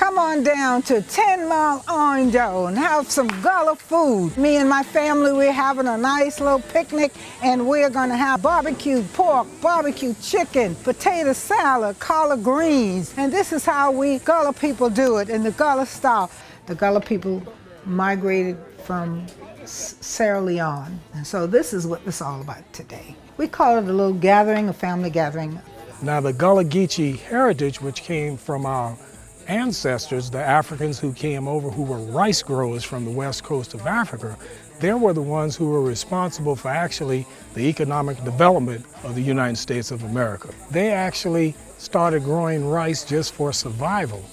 come on down to 10 Mile Awendaw and have some Gullah food. Me and my family, we're having a nice little picnic, and we're gonna have barbecued pork, barbecued chicken, potato salad, collard greens. And this is how we Gullah people do it in the Gullah style. The Gullah people migrated from Sierra Leone, and so this is what it's all about today. We call it a little gathering, a family gathering. Now the Gullah Geechee heritage, which came from our ancestors, the Africans who came over, who were rice growers from the west coast of Africa, they were the ones who were responsible for actually the economic development of the United States of America. They actually started growing rice just for survival,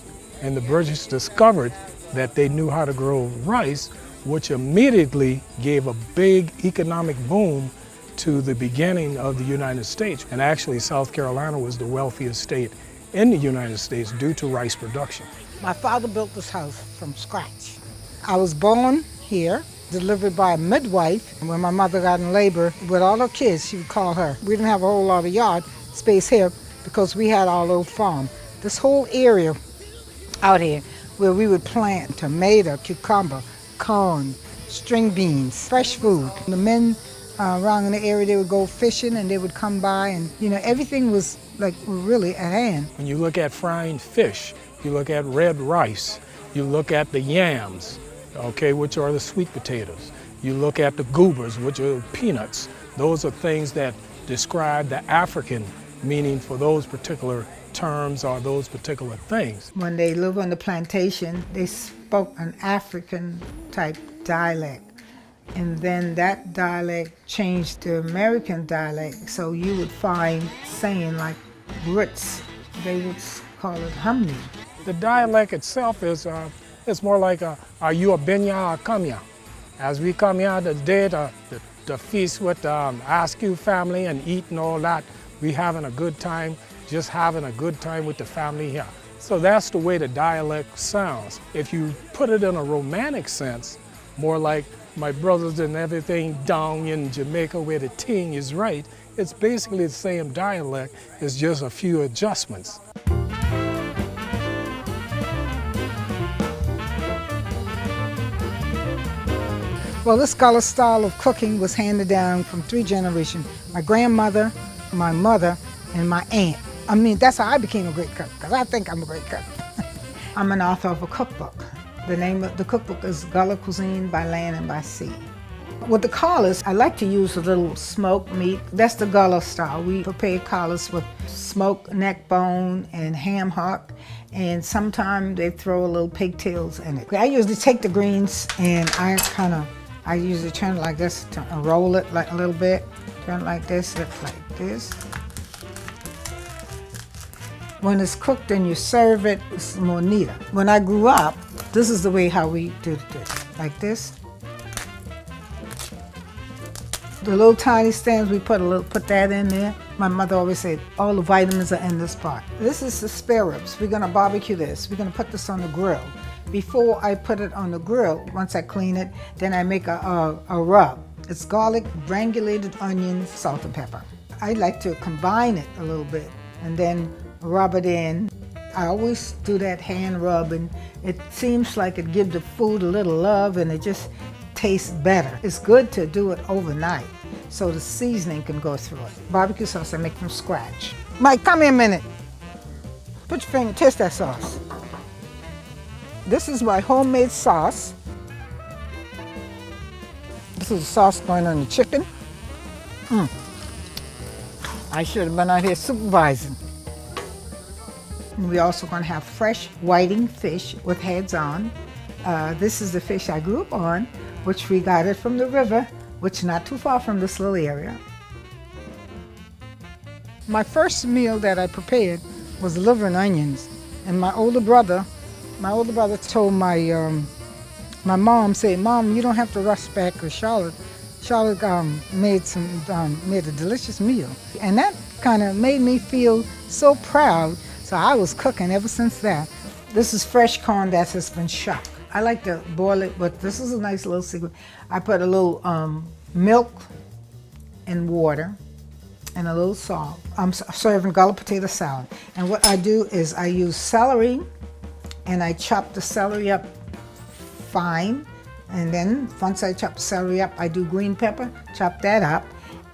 and the British discovered that they knew how to grow rice, which immediately gave a big economic boom to the beginning of the United States. And actually South Carolina was the wealthiest state in the United States due to rice production. My father built this house from scratch. I was born here, delivered by a midwife. When my mother got in labor with all her kids, she would call her. We didn't have a whole lot of yard space here because we had our little farm. This whole area out here where we would plant tomato, cucumber, corn, string beans, fresh food. The men around in the area, they would go fishing and they would come by, and everything was like really at hand. When you look at frying fish, you look at red rice, you look at the yams, okay, which are the sweet potatoes. You look at the goobers, which are peanuts. Those are things that describe the African meaning for those particular terms or those particular things. When they lived on the plantation, they spoke an African type dialect. And then that dialect changed to American dialect. So you would find saying like grits, they would call it humney. The dialect itself is it's more like are you a benya or come ya? As we come here today to feast with the Ascue family and eat and all that, we having a good time, just having a good time with the family here. So that's the way the dialect sounds. If you put it in a romantic sense, more like my brothers and everything down in Jamaica where the ting is right, it's basically the same dialect, it's just a few adjustments. Well, this Gullah style of cooking was handed down from 3 generations. My grandmother, my mother, and my aunt. I mean, that's how I became a great cook, because I think I'm a great cook. I'm an author of a cookbook. The name of the cookbook is Gullah Cuisine by Land and by Sea. With the collars, I like to use a little smoked meat. That's the Gullah style. We prepare collars with smoked neck bone and ham hock, and sometimes they throw a little pigtails in it. I usually take the greens and I usually turn it like this, roll it like a little bit, turn it like this, like this. When it's cooked and you serve it, it's more neater. When I grew up, this is the way how we did this, like this. The little tiny stems, we put that in there. My mother always said, all the vitamins are in this part. This is the spare ribs. We're gonna barbecue this. We're gonna put this on the grill. Before I put it on the grill, once I clean it, then I make a rub. It's garlic, granulated onions, salt and pepper. I like to combine it a little bit and then rub it in. I always do that hand rub, and it seems like it gives the food a little love and it just tastes better. It's good to do it overnight so the seasoning can go through it. Barbecue sauce I make from scratch. Mike, come here a minute. Put your finger, taste that sauce. This is my homemade sauce. This is the sauce going on the chicken. I should have been out here supervising. And we're also going to have fresh whiting fish with heads on. This is the fish I grew up on, which we got it from the river, which is not too far from this little area. My first meal that I prepared was liver and onions. And my older brother told my mom, said, "Mom, you don't have to rush back to Charlotte." Charlotte made a delicious meal. And that kind of made me feel so proud. So I was cooking ever since that. This is fresh corn that has been shucked. I like to boil it, but this is a nice little secret. I put a little milk and water and a little salt. I'm serving Gullah potato salad. And what I do is I use celery and I chop the celery up fine. And then once I chop the celery up, I do green pepper, chop that up,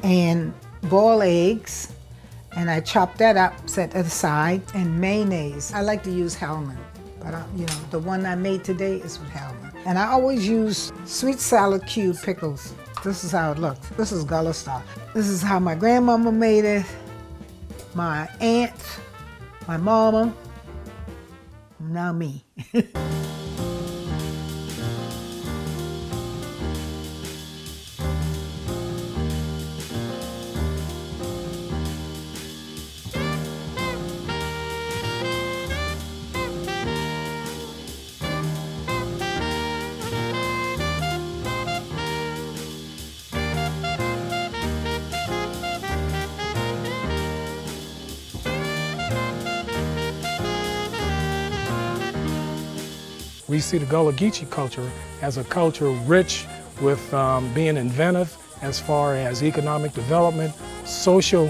and boil eggs. And I chop that up, set it aside, and mayonnaise. I like to use Hellman, but the one I made today is with Hellman. And I always use sweet salad cube pickles. This is how it looks. This is Gullah style. This is how my grandmama made it, my aunt, my mama, now me. We see the Gullah Geechee culture as a culture rich with being inventive as far as economic development, social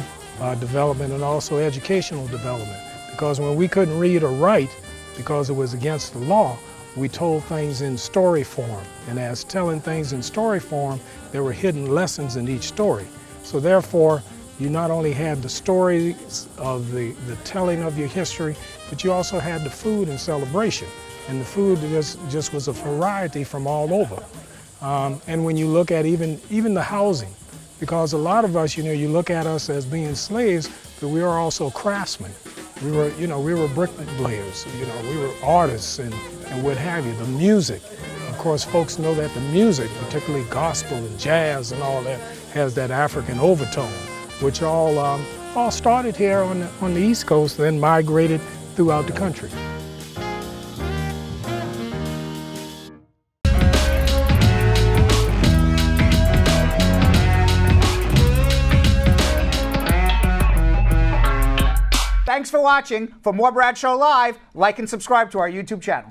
development, and also educational development. Because when we couldn't read or write, because it was against the law, we told things in story form. And as telling things in story form, there were hidden lessons in each story. So therefore, you not only had the stories of the telling of your history, but you also had the food and celebration. And the food just was a variety from all over. And when you look at even the housing, because a lot of us, you look at us as being slaves, but we are also craftsmen. We were bricklayers, we were artists and what have you. The music, of course, folks know that the music, particularly gospel and jazz and all that, has that African overtone, which all started here on the East Coast, then migrated throughout the country. Thanks for watching. For more Bradshaw Live, like and subscribe to our YouTube channel.